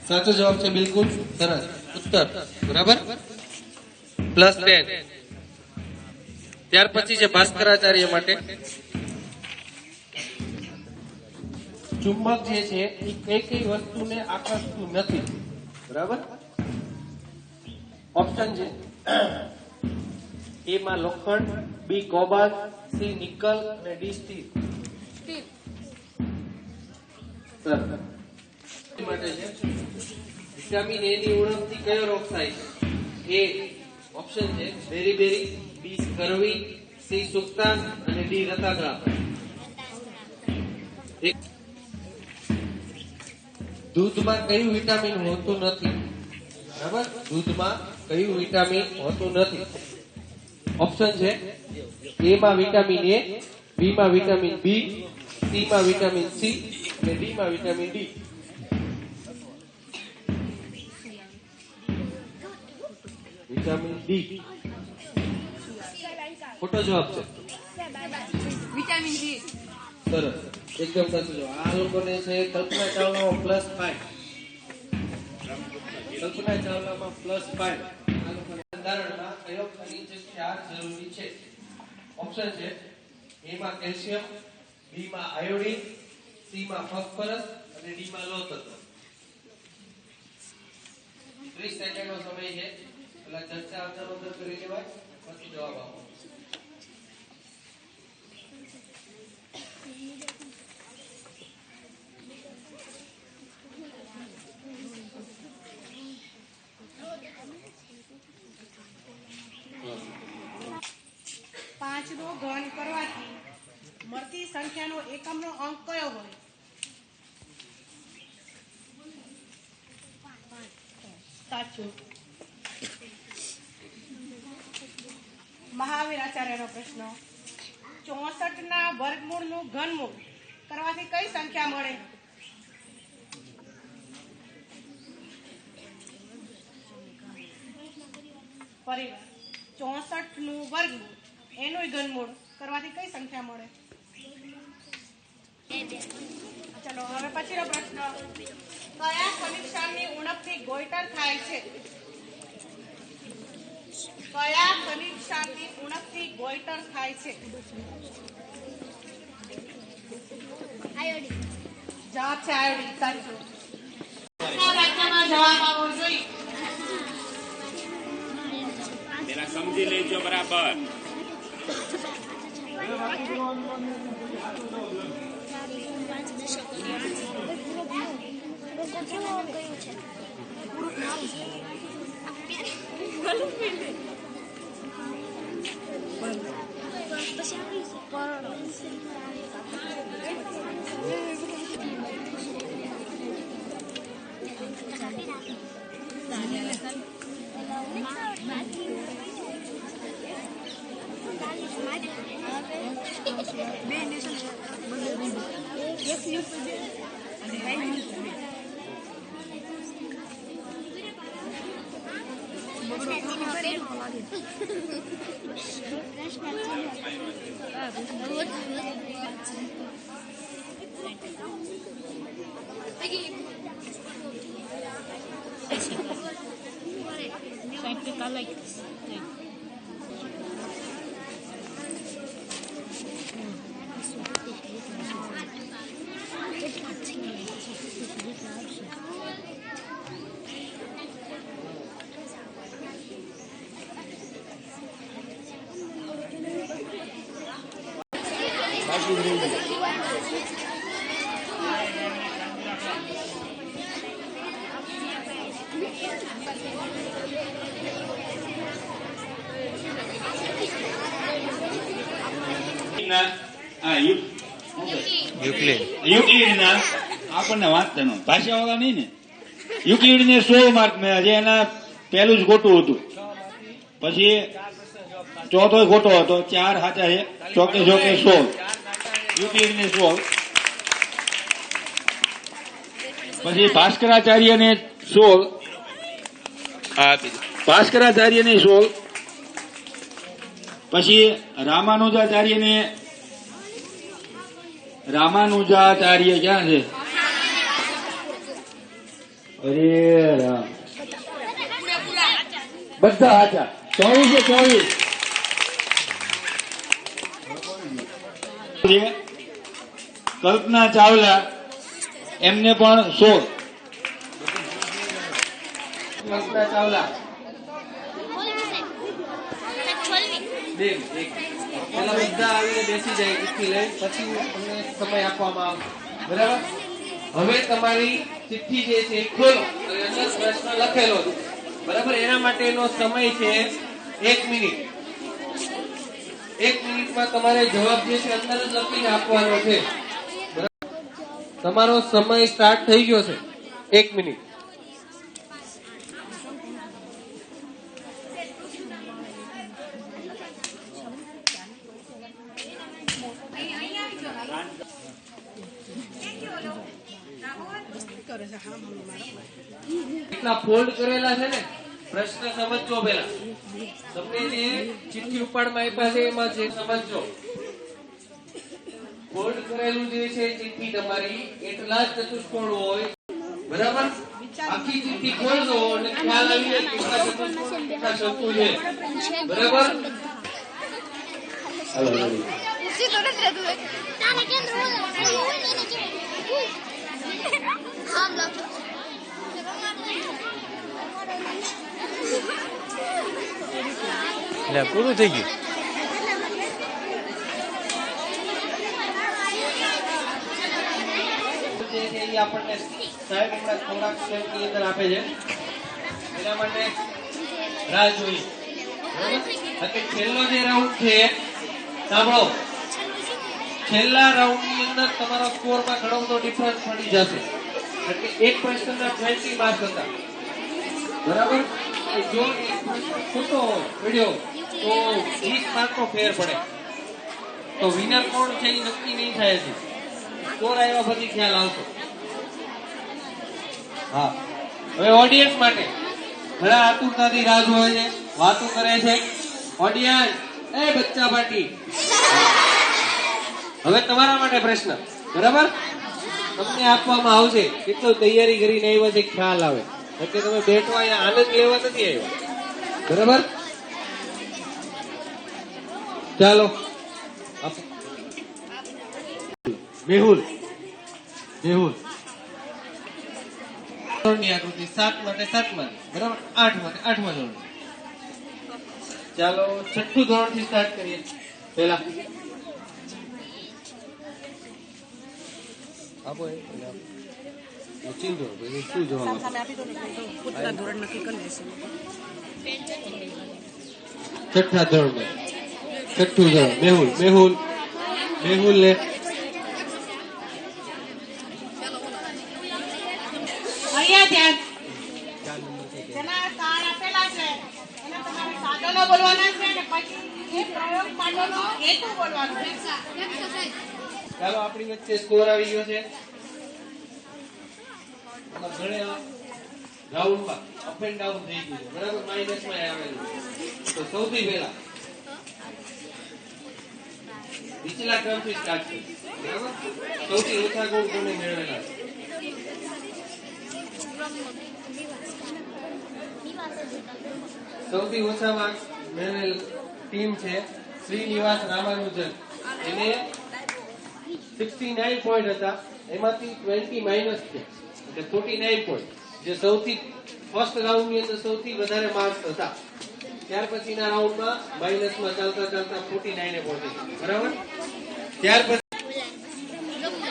साचो जवाब है बिल्कुल सरस उत्तर बराबर +10 त्यार पछी छे भास्कराचार्य माटे चुंबक जे छे ई कई वस्तुने आकर्षતું નથી बराबर ऑप्शन छे ए માં લોખંડ बी કોબાલ્ટ सी નિકલ અને डी સ્ટીલ સર માટે છે વિટામિન એ ની ઉણપથી કયો રોગ થાય છે એ ઓપ્શન છે બેરી બી સ્કર્વી સી સુક્તાન અને ડી રતાગ્રામ દૂધમાં કયું વિટામિન હોતું નથી બરાબર દૂધમાં કયું વિટામિન હોતું નથી ઓપ્શન છે એ માં વિટામિન એ બી માં વિટામિન બી સી માં વિટામિન સી અને ડી માં વિટામિન ડી વિટામિન ડી ખોટો જવાબ છે વિટામિન ડી સરસ એકદમ સાચું જવાબ આ લોકોને છે કલ્પના ચાવલામાં +5 કલ્પના ચાવલામાં +5 આ લોકોને બંધારણમાં કયો ખનિજ ક્ષાર જરૂરી છે ઓપ્શન છે એ માં કેલ્શિયમ બી માં આયોડિન સી માં ફોસ્ફરસ અને ડી માં લોહ તત્વ 30 સેકન્ડનો સમય છે પેલા ચર્ચા અંતર કરી લેવાય પછી જવાબ આપો 5 નો ઘન કરવાથી મળતી સંખ્યાનો એકમનો અંક કયો હોય સાચું મહાવીર આચાર્યનો પ્રશ્ન 64 ના વર્ગમૂળનું ઘનમૂળ કરવાથી કઈ સંખ્યા મળે પરિવાર 64 નું વર્ગમૂળ એનું ઘનમૂળ કરવાથી કઈ સંખ્યા મળે ચલો હવે પછીનો પ્રશ્ન કયા ખનિજની ઉણપથી ગોઈટર થાય છે કયા ખનિજની ઉણપથી ગોઈટર થાય છે આયોડિન જવાબ છે આયોડિન સાચું વાક્યમાં જવાબ આવવો જોઈએ તેના સમજી લેજો બરાબર I like this thing. Euclid આપણને વાંચતા ન ભાષા વાળા નહીં ને યુક્લિડ ને 16 માર્ક મળ્યા છે એના પહેલું જ ખોટું હતું પછી ચોથો ખોટો હતો 4 સાચા છે ચોકે 16 યુક્લિડ ને 16 પછી ભાસ્કરાચાર્ય ને 16 ભાસ્કરાચાર્ય ને 16 પછી રામાનુજાચાર્ય ક્યાં છે અરે રામ, બધા હાચા. 24 કલ્પના ચાવલા એમને પણ 16. કલ્પના ચાવલા બે પેલા બધા આવીને બેસી જાય ચિઠ્ઠી લઈ, પછી તમને સમય આપવામાં આવશે. બરાબર? હવે તમારી ચિઠ્ઠી જે છે એ ખોલો અને અંદર પ્રશ્ન લખેલો છે. બરાબર? એના માટેનો સમય છે 1 મિનિટ. 1 મિનિટમાં તમારે જવાબ જે છે અંદર જ લખીને આપવાનો છે. બરાબર? તમારો સમય સ્ટાર્ટ થઈ ગયો છે. 1 મિનિટ. એટલા ફોલ્ડ કરેલા છે ને, પ્રશ્ન સમજજો પેલા. તમને જે ચિઠ્ઠી ઉપાડમાં આપ્યા છે એમાં જે સમજજો. ફોલ્ડ કરેલું જે છે ચિઠ્ઠી તમારી એટલા જ ચતુષ્કોણ હોય. બરાબર? આખી ચિઠ્ઠી ખોલજો અને ખ્યાલ આવી જાય કેટલા ચતુષ્કોણ કેટલા શંકુ છે. બરાબર? પૂરું થઈ ગયું. આપણને સાહેબ હમણાં થોડાક સ્ટેપની અંદર આપે છે, એના માટે રાહ જોઈએ. બરાબર? છેલ્લો જે રાઉન્ડ છે સાંભળો, છેલ્લા રાઉન્ડ ની અંદર તમારા સ્કોરમાં ઘણો બધો ડિફરન્સ પડી જશે. એટલે એક પ્રશ્નના 20 માર્ક હતા. બરાબર? જો એક પ્રશ્ન ખોટો હોય પડ્યો તો 20 માર્કનો ફેર પડે. તો વિનર કોણ છે એ નક્કી નહીં થાય છે. સ્કોર આવ્યા પછી ખ્યાલ આવશે. હા, હવે ઓડિયન્સ માટે ઘણા આતુરતાથી રાહ જોવે છે, વાતો કરે છે. ઓડિયન્સ, એ બચ્ચા પાર્ટી, હવે તમારા માટે પ્રશ્ન. બરાબર? તમને આપવામાં આવશે. કેટલો તૈયારી કરીને આવ્યા છે ખ્યાલ આવે. એટલે તમે બેઠો અહીંયા આનંદ લેવા નથી આવ્યા. બરાબર? ચાલો મેહુલ, મેહુલ ધોરણની આકૃતિ 7 માટે 7 માં, બરાબર? 8 માટે 8મા ધોરણ. ચાલો 6થું ધોરણ થી સ્ટાર્ટ કરીએ. પેલા આપો ચિંતો શું જવાબ 6થા ધોરણ. 6થું ધોરણ મેહુલ, મેહુલ, મેહુલ ને અહીંયા ધ્યાન. જેના કાર્ડ આપેલા છે એના તમારે સાધનો બોલવાના છે અને પછી એ પ્રયોગ માટેનો હેતુ બોલવાનો છે. ચાલો આપણી વચ્ચે સ્કોર આવી ગયો છે. ઘણા રાઉન્ડમાં અપ એન્ડ ડાઉન થઈ ગયું છે. બરાબર? માઇનસમાં આવેલું. તો સૌથી પહેલા નીચલા ક્રમથી સ્ટાર્ટ કરીએ. બરાબર? સૌથી ઓછા ગુણ કોને મેળવેલા છે? સૌથી ઓછા માર્ક્સ મેળવેલ ટીમ છે શ્રીનિવાસ રામાનુજન. એને 69 પોઈન્ટ હતા, એમાંથી 20 માઇનસ છે, એટલે 49 પોઈન્ટ. જે સૌથી ફર્સ્ટ રાઉન્ડ ની અંદર સૌથી વધારે માર્ક્સ હતા. ત્યાર પછીના રાઉન્ડમાં માઇનસમાં ચાલતા ચાલતા 49 એ પહોંચી ગયા. બરાબર? ત્યાર પછી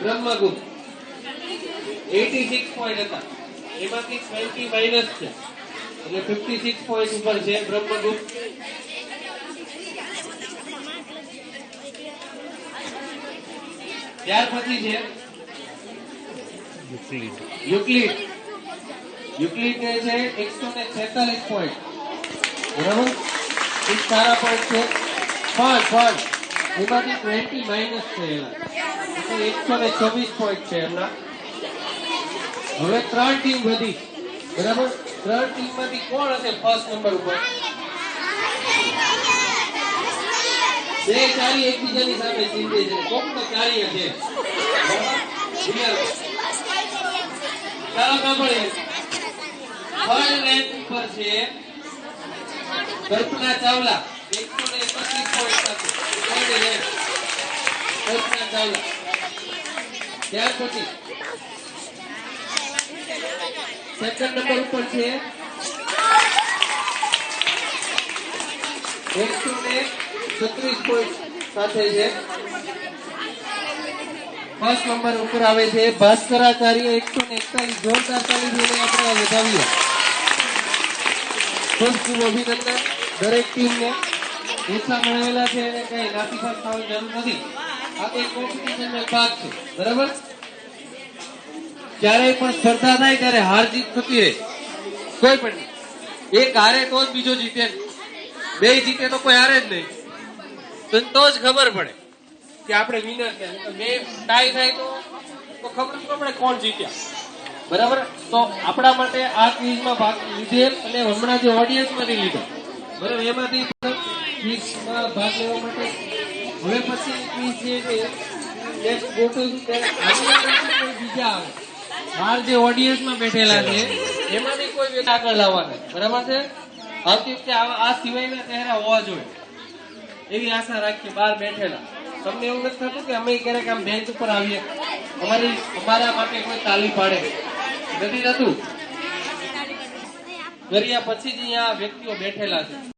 બ્રહ્મગુપ્ત 86 પોઈન્ટ હતા, એમાંથી 20 માઇનસ છે, એટલે 56 પોઈન્ટ ઉપર છે બ્રહ્મગુપ્ત. ત્યાર પછી છે યુક્લિડ. યુક્લિડ ને છે 146 પોઈન્ટ. બરાબર? એક સારા પોઈન્ટ છે. પણ એમાંથી 20 માઇનસ છે એના, એટલે 124 પોઈન્ટ છે એમના. હવે 3 ટીમ વધી. બરાબર? 3 ટીમ માંથી કોણ હશે ફર્સ્ટ નંબર ઉપર? બે ચારી એકબીજાની સામે ચીંધે છે. કોક તો કાર્ય છે. બરાબર? ચાલો સાંભળીએ. થર્ડ રેન્ક ઉપર છે કલ્પના ચાવલા 131 પોઈન્ટ સાથે થર્ડ રેન્ક કલ્પના ચાવલા. ત્યાર પછી સેકન્ડ નંબર ઉપર છે 136 પોઈન્ટ સાથે છે. ફર્સ્ટ નંબર ઉપર આવે છે ભાસ્કરાચાર્ય 141. જોરદાર તાળીઓને આપણે વધાવીએ. ખૂબ ખૂબ અભિનંદન દરેક ટીમને. ઓછા મેળવેલા છે એને કઈ નાસીપાસ થવાની જરૂર નથી. આ એક કોમ્પિટિશનનો ભાગ છે, બરાબર. ક્યારેય પણ સ્પર્ધા થાય ત્યારે હાર જીત થતી રહે, કોઈ પણ નહીં. એક હારે તો જ બીજો જીતે, બે જીતે તો કોઈ હારે જ નહીં. તો જ ખબર પડે કે આપણે વિનર છે. બે ટાઈ થાય તો ખબર જ ન પડે કોણ જીત્યા, બરાબર. તો આપણા માટે આ ક્વિઝમાં ભાગ લીધેલ અને હમણાં જે ઓડિયન્સમાંથી લીધો, બરાબર, એમાંથી ક્વિઝમાં ભાગ લેવા માટે હવે પછી ક્વિઝ છે કે નેક્સ્ટ ગોઠવશું ત્યારે કોઈ બીજા આવે. બહાર જે ઓડિયન્સમાં બેઠેલા છે એમાંથી કોઈ વ્યક્તિ આગળ લાવવાના, બરાબર છે. આવતી વખતે આ સિવાયના ચહેરા હોવા જોઈએ એવી આશા રાખીએ. બહાર બેઠેલા તમને એવું નથી થતું કે અમે ક્યારેક આમ બેન્ચ ઉપર આવીએ, અમારા માટે કોઈ તાલી પાડે, નથી થતું. કર્યા પછી જ અહીંયા વ્યક્તિઓ બેઠેલા છે.